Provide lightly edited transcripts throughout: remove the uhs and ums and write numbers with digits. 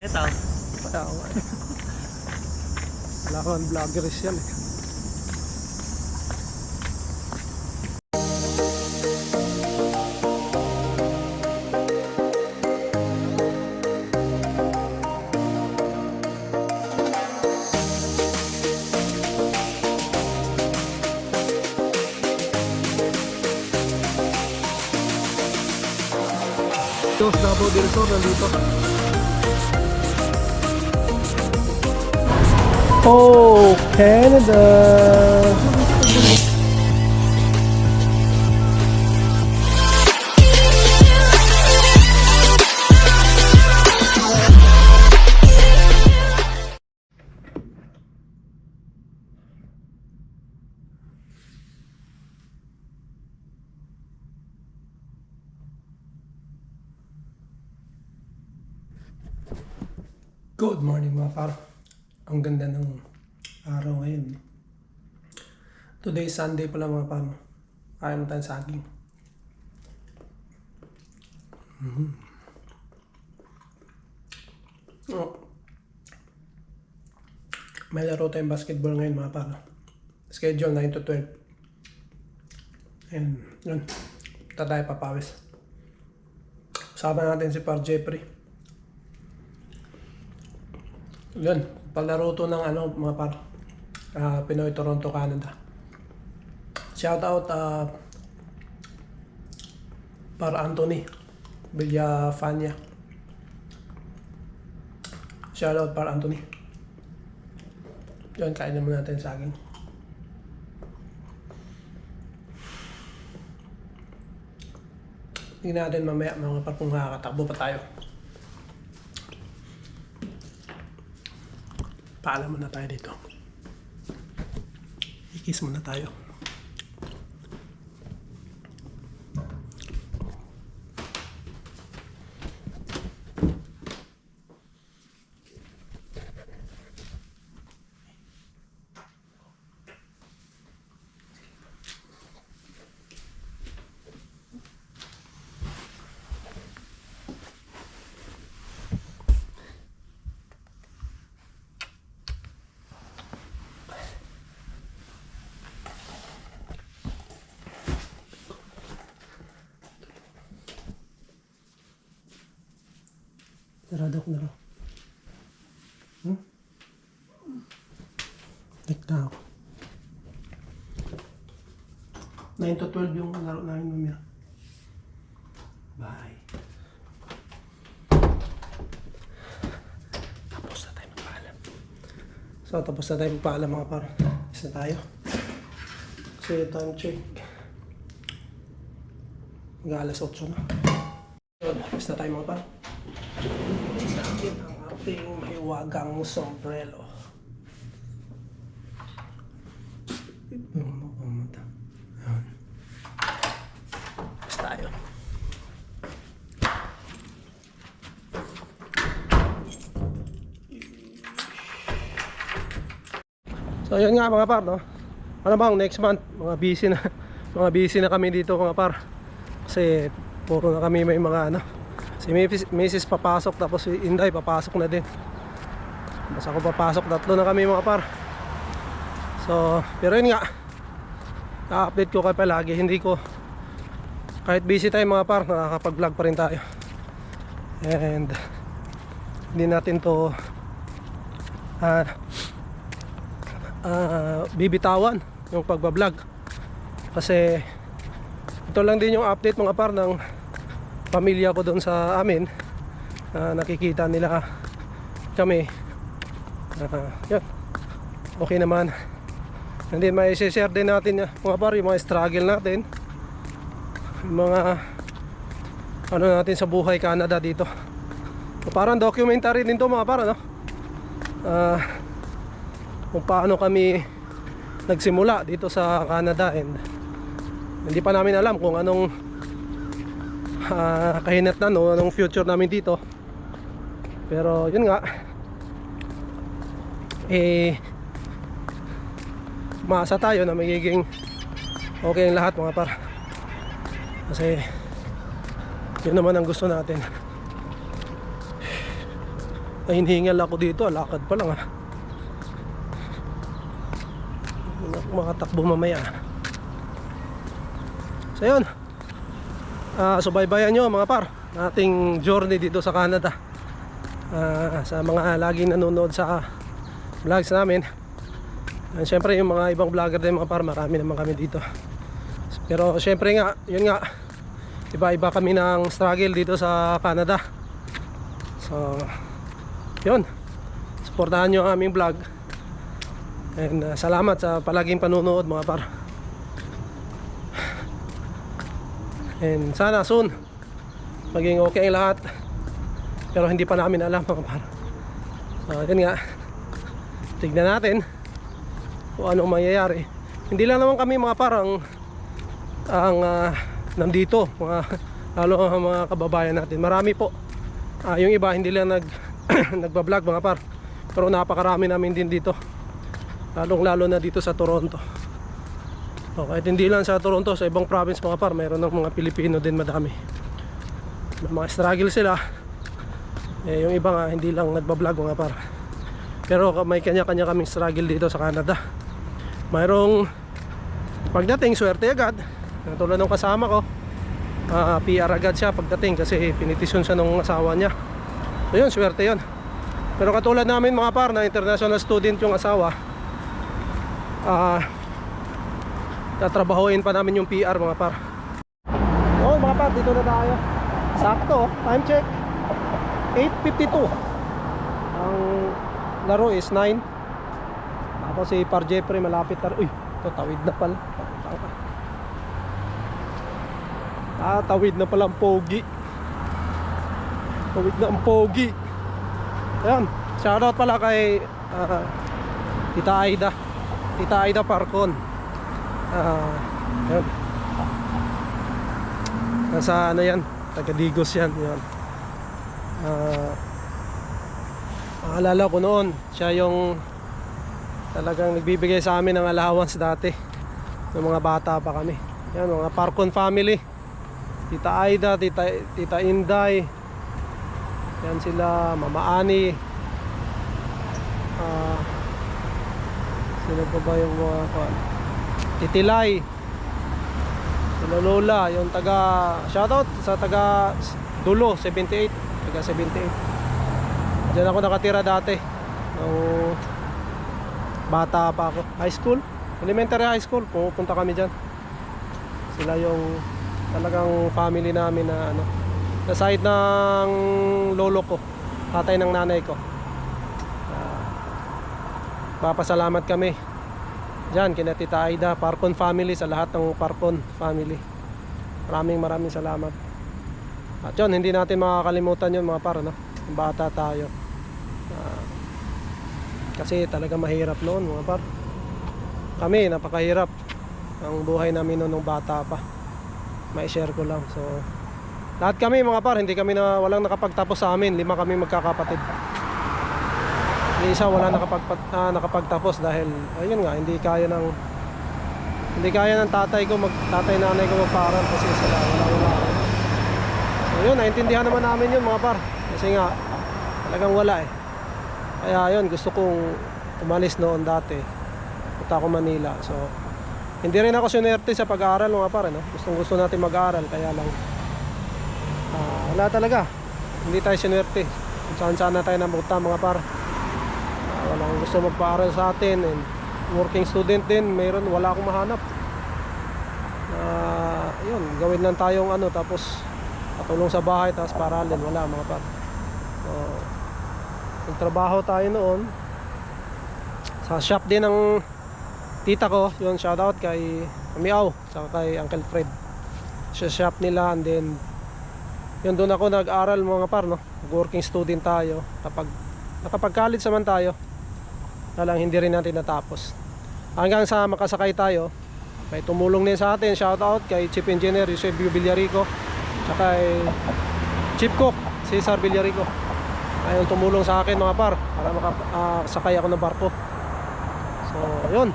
Ito. Kaya nga. Wala kang vloggers yan eh. Ito, Davao del Sur nandito. Oh, Canada! Good morning mga par. Ang ganda ng araw ngayon. Today is Sunday pala mga par. Kaya mo tayong saging. Oh. May laro tayong basketball ngayon mga par. Schedule 9 to 12. And yun. Punta tayo papawis. Kasama natin si Par Jeffrey. Yun, palaro to ng mga par Pinoy Toronto, Canada. Shout out Par Anthony Villafania. Shout out Par Anthony. Yun, kain naman natin saging. Tingnan natin mamaya mga par kung makakatakbo pa tayo. Paalam muna tayo dito. Ikis muna tayo. Sarado ko na lang. Tekta ako. 9 to 12 yung laro namin mamaya. Bye. Tapos na tayo magpaalam. So, tapos na tayo magpaalam mga par. Isa tayo. Kasi time check. Mag-alas 8 na. So, tapos na tayo mga par. Natin ang ating mahiwagang sombrero. Ayan. Tapos tayo. So yun nga mga par, no? Ano bang next month, mga busy na kami dito mga par. Kasi puro na kami may mga si Mrs. papasok, tapos si Inday papasok na din. Tapos ako papasok, tatlo na kami mga par. So, pero yun nga, i-update ko kayo palagi. Hindi ko, kahit busy tayo mga par, nakakapag-vlog pa rin tayo. And hindi natin to bibitawan yung pagbablog. Kasi ito lang din yung update mga par ng pamilya ko doon sa amin. Nakikita nila kami. Yun, okay naman. And then may share din natin mga par yung mga struggle natin, yung mga natin sa buhay Canada dito. So, parang documentary din to mga par, kung paano kami nagsimula dito sa Canada. And hindi pa namin alam kung anong kahinatnan o anong future namin dito. Pero yun nga, maasa tayo na magiging okay ang lahat mga par. Kasi yun naman ang gusto natin. Ay, hinihingal ako dito, lakad pa lang Hindi na ako makatakbo mamaya. So yun, subaybayan nyo mga par ating journey dito sa Canada. Sa mga laging nanonood sa vlogs namin, syempre yung mga ibang vlogger din mga par, marami naman kami dito. Pero syempre nga, yun nga, iba-iba kami ng struggle dito sa Canada. So yun, supportahan nyo ang aming vlog. And salamat sa palaging panunood mga par. And sana soon maging okay ang lahat. Pero hindi pa namin alam mga par. So yun nga, tignan natin kung anong mangyayari. Hindi lang naman kami mga par ang nandito, lalo ang mga kababayan natin. Marami po. Yung iba hindi lang nagbablog mga par, pero napakarami namin din dito, lalo na dito sa Toronto. Kahit hindi lang sa Toronto, sa ibang province mga par, mayroon ng mga Pilipino din madami. May mga struggle sila. Yung iba nga hindi lang nagbablog mga par, pero may kanya-kanya kaming struggle dito sa Canada. Mayroong pagdating swerte agad, tulad ng kasama ko, PR agad siya pagdating kasi pinitisyon siya ng asawa niya. So yun, swerte yun. Pero katulad namin mga par na international student yung asawa, tatrabahuin pa namin yung PR mga par. Oo mga par, dito na tayo. Sakto, time check 8:52. Ang laro is 9. Ako si Par Jeffrey malapit na. Uy, ito tawid na pala. Tawid na pala ang pogi. Tawid na ang pogi. Ayan, shoutout pala kay Tita Aida. Tita Aida Parcon. Ayan. Nasa ano yan, taga-Digos yan. Ayan. Maalala ko noon, siya yung talagang nagbibigay sa amin ng allowance dati ng mga bata pa kami. Yan, mga Parcon family. Tita Aida, Tita Inday. Yan sila, Mama Ani. Sino pa ba yung mga Titilay. Sila Lola, yung taga, shoutout sa taga Dulo, 78. Taga 78. Diyan ako nakatira dati nung bata pa ako. High school, elementary high school, pupunta kami dyan. Sila yung talagang family namin na ano, sa side ng lolo ko, tatay ng nanay ko. Papasalamat kami dyan kina Tita Aida, Parcon family, sa lahat ng Parcon family. Maraming salamat. At yun, hindi natin makakalimutan yun mga par, no? Bata tayo. Kasi talaga mahirap noon mga par. Kami, napakahirap ang buhay namin noon nung bata pa. May share ko lang. So lahat kami mga par, hindi kami walang nakapagtapos sa amin. 5 kami magkakapatid. Yung isa wala nakapagtapos dahil ayun nga, hindi kaya ng tatay nanay ko magpaaral kasi sila wala. So yun, naintindihan naman namin yun mga par. Kasi nga talagang wala Kaya yun, gusto kong umalis noon dati. Punta ako Manila. So hindi rin ako sinerte sa pag-aaral mga par, no? Gusto natin mag-aaral, kaya lang wala talaga. Hindi tayo sinerte. Kung saan na tayo namunta mga par. Walang gusto magpaaral sa atin, and working student din, wala akong mahanap. Yun, gawin lang tayong ano, tapos patulong sa bahay, tapos paralin, wala mga par. So nagtrabaho tayo noon sa shop din ng tita ko, yun, shoutout kay Miao, saka kay Uncle Fred. Sa shop nila, and then yun, doon ako nag-aral mga par, no? Working student tayo. Nakapag-college naman tayo, talang hindi rin natin natapos. Hanggang sa makasakay tayo, may tumulong din sa atin, shoutout kay Chief Engineer Eusebio Villarico, saka kay Chief Cook Cesar Villarico. Ayun, tumulong sa akin mga par para makasakay ako ng barko. So yun,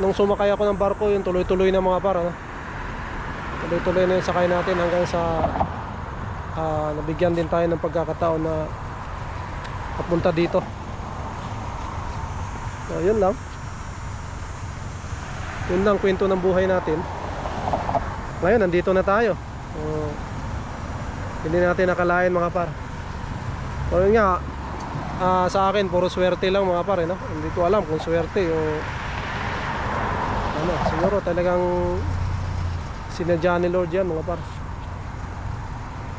nung sumakay ako ng barko, yun, tuloy-tuloy na mga par, ano? Tuloy-tuloy na yung sakay natin hanggang sa nabigyan din tayo ng pagkakataon na papunta dito. So yun lang. Yun lang kwento ng buhay natin. Ngayon nandito na tayo. Hindi natin nakalain mga par. So yun nga, sa akin puro swerte lang mga par, no? Hindi ko alam kung swerte o ano, siguro talagang sinadya ni Lord yan mga par,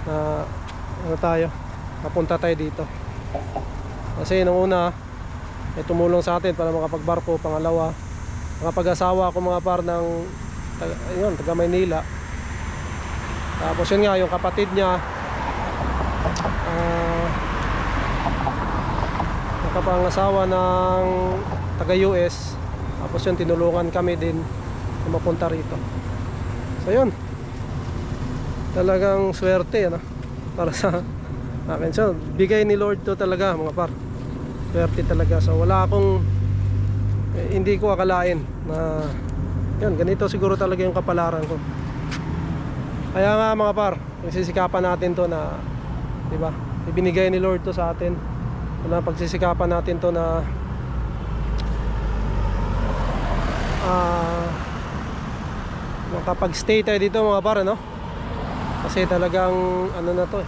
na ano tayo, mapunta tayo dito. Kasi nung una may tumulong sa atin para makapagbarko. Pangalawa, nakapag-asawa ako mga par ng taga Maynila. Tapos yun nga, yung kapatid niya nakapangasawa ng taga US. Tapos yun, tinulungan kami din na mapunta rito. So yun, talagang swerte ano, para sa akin. So bigay ni Lord to talaga mga par, swerte talaga. So wala akong hindi ko akalain na yun, ganito siguro talaga yung kapalaran ko. Kaya nga mga par, nagsisikapan natin to na, di ba, ibinigay ni Lord to sa atin. Na pagsisikapan natin to na makapag-stay tayo dito mga par, no? Kasi talagang ano na to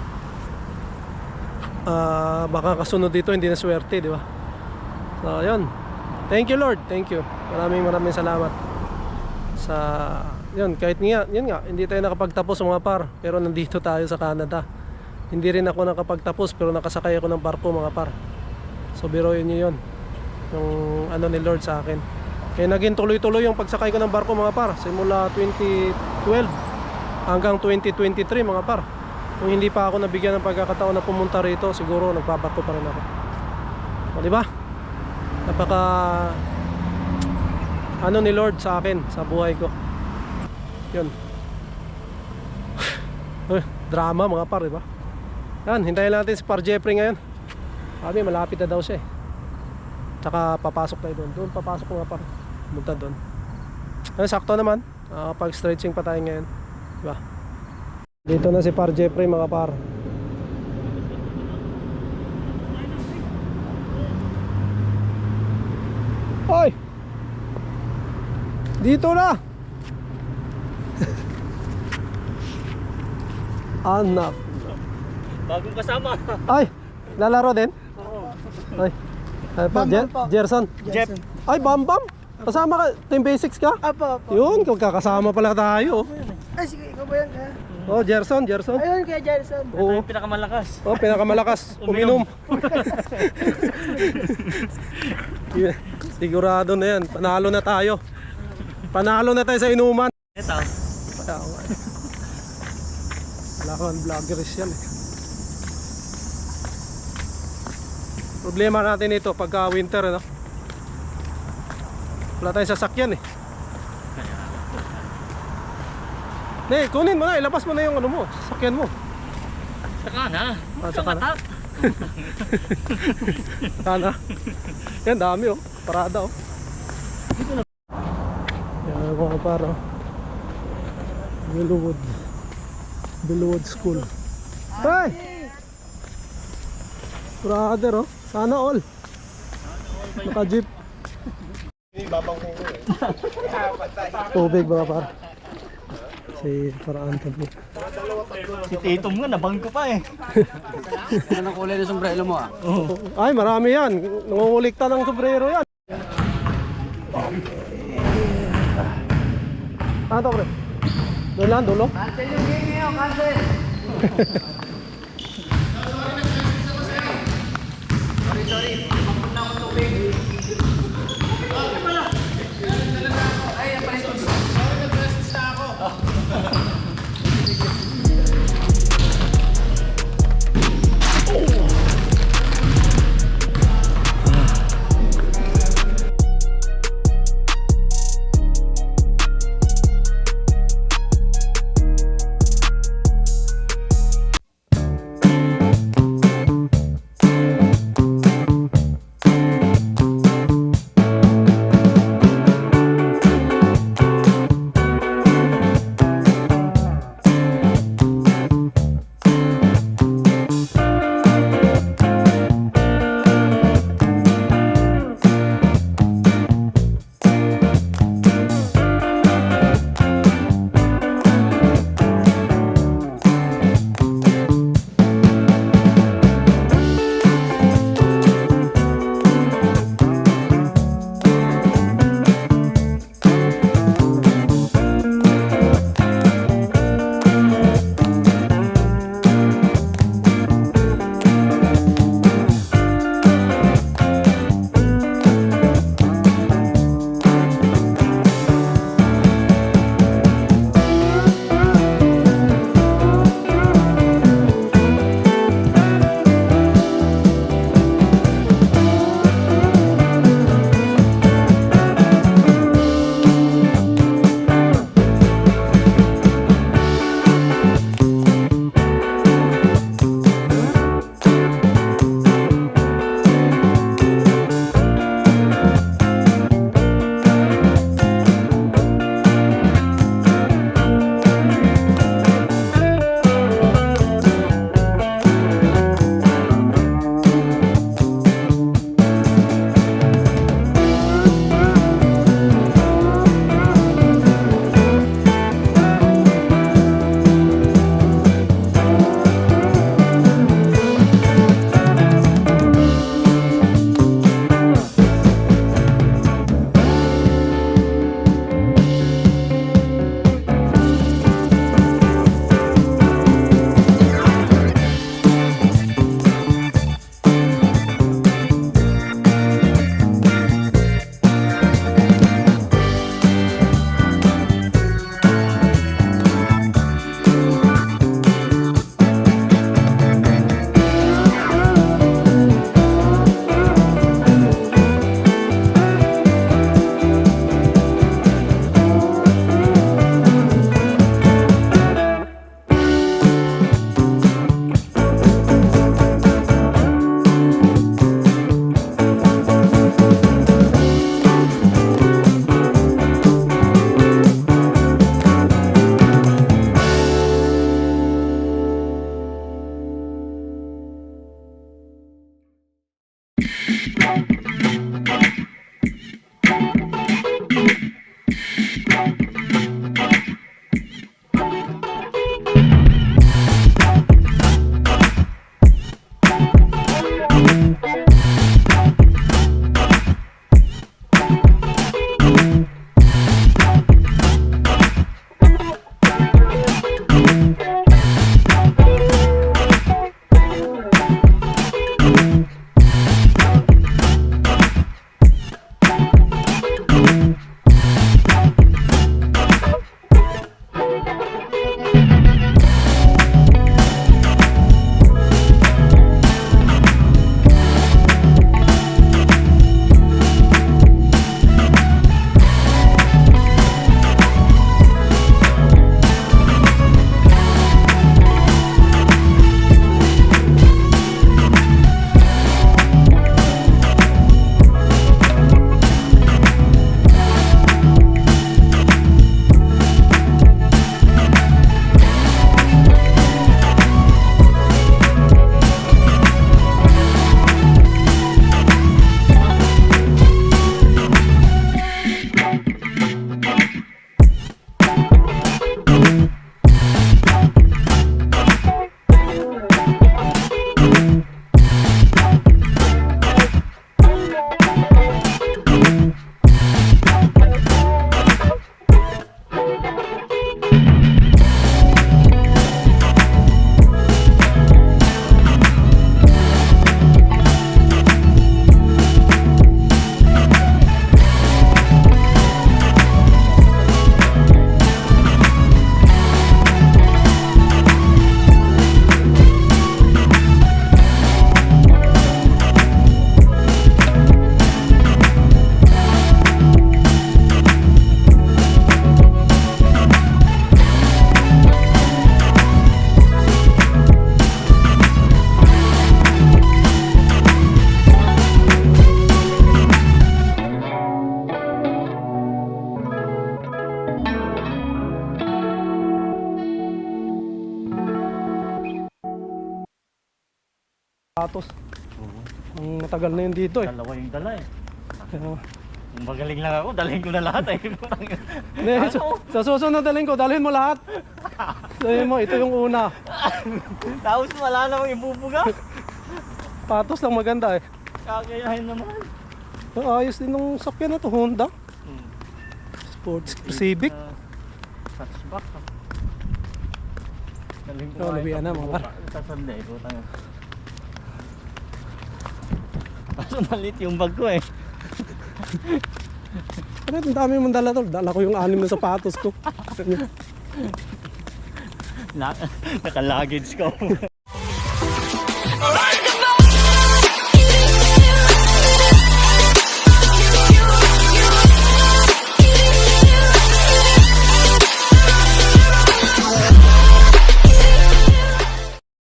baka kasunod dito hindi na swerte, di ba? So yun, thank you Lord, thank you, maraming salamat sa yun. Kahit nga, yun nga, hindi tayo nakapagtapos mga par, pero nandito tayo sa Canada. Hindi rin ako nakapagtapos pero nakasakay ako ng barko mga par. So biruin nyo yun, yung ano ni Lord sa akin. Kaya naging tuloy-tuloy yung pagsakay ko ng barko mga par, simula 2012 hanggang 2023 mga par. Kung hindi pa ako nabigyan ng pagkakataon na pumunta rito, siguro nagbabarko pa rin ako. O diba? Napaka ano ni Lord sa akin, sa buhay ko. Yun. Drama mga par, diba? Yan, hintayin natin si Par Jeffrey ngayon. Sabi malapit na daw siya Tsaka papasok tayo doon. Doon papasok mga par, pumunta doon. Sakto naman, pag-stretching pa tayo ngayon, diba? Dito na si Par Jeffrey mga par. Hoy! Dito na! Anak. Bagong kasama. Ay, lalaro din? Oo. Ay. Ay pa, Gerson. Jeff. Ay, Bam. Kasama ka, Team Basics ka? Apo. Yun, magkakasama pala tayo. Ay, sige, ikaw ba yan? Oh, Gerson. Ayun, kaya Jerson. Oo. Yung pinakamalakas. Oh, pinakamalakas. Uminom. Sigurado na yan. Panalo na tayo. Panalo na tayo sa inuman. Ito. Wala kang vloggeries yan Problema natin ito pagka winter, no? Wala tayong sasakyan kunin mo na, ilabas mo na yung ano mo, sasakyan mo. Saka na. Saka na. Saka na. Yan, dami parada yan mga paro. Billwood School. Hey! Brother sana all. Naka-jeep. Tubig mga par. Si Paraan tabi. Si Tito mo nga, nabangko pa Ano kulay ng sombrero mo Oo. Ay, marami yan. Nangungulikta ng sombrero yan. Ano to, pre? Doon lang, dulo? Cancel yung game niyo, cancel. Sorry. Mapunta akong tubig. Ay, napalis ko. Nag-resist na ako. Patos. Ang matagal na yun dito eh. Dalawa yung dala eh. Kaya, Kung magaling lang ako, dalhin ko na lahat eh. hindi, sa susunod dalhin ko, dalhin mo lahat. Sabihin mo, ito yung una. Tapos wala namang ibubuga. Patos lang maganda eh. Kakayahin naman. Ayos din ng sakyan na to, Honda. Sports Civic. Touchback. Dalhin ko Oh, nabiyan na, mga par. Sasande, putang. Kaso malit yung bag ko eh. Ano, ang dami mong dala to. Dala ko yung 6 na sapatos ko. Naka-luggage ko. Alright!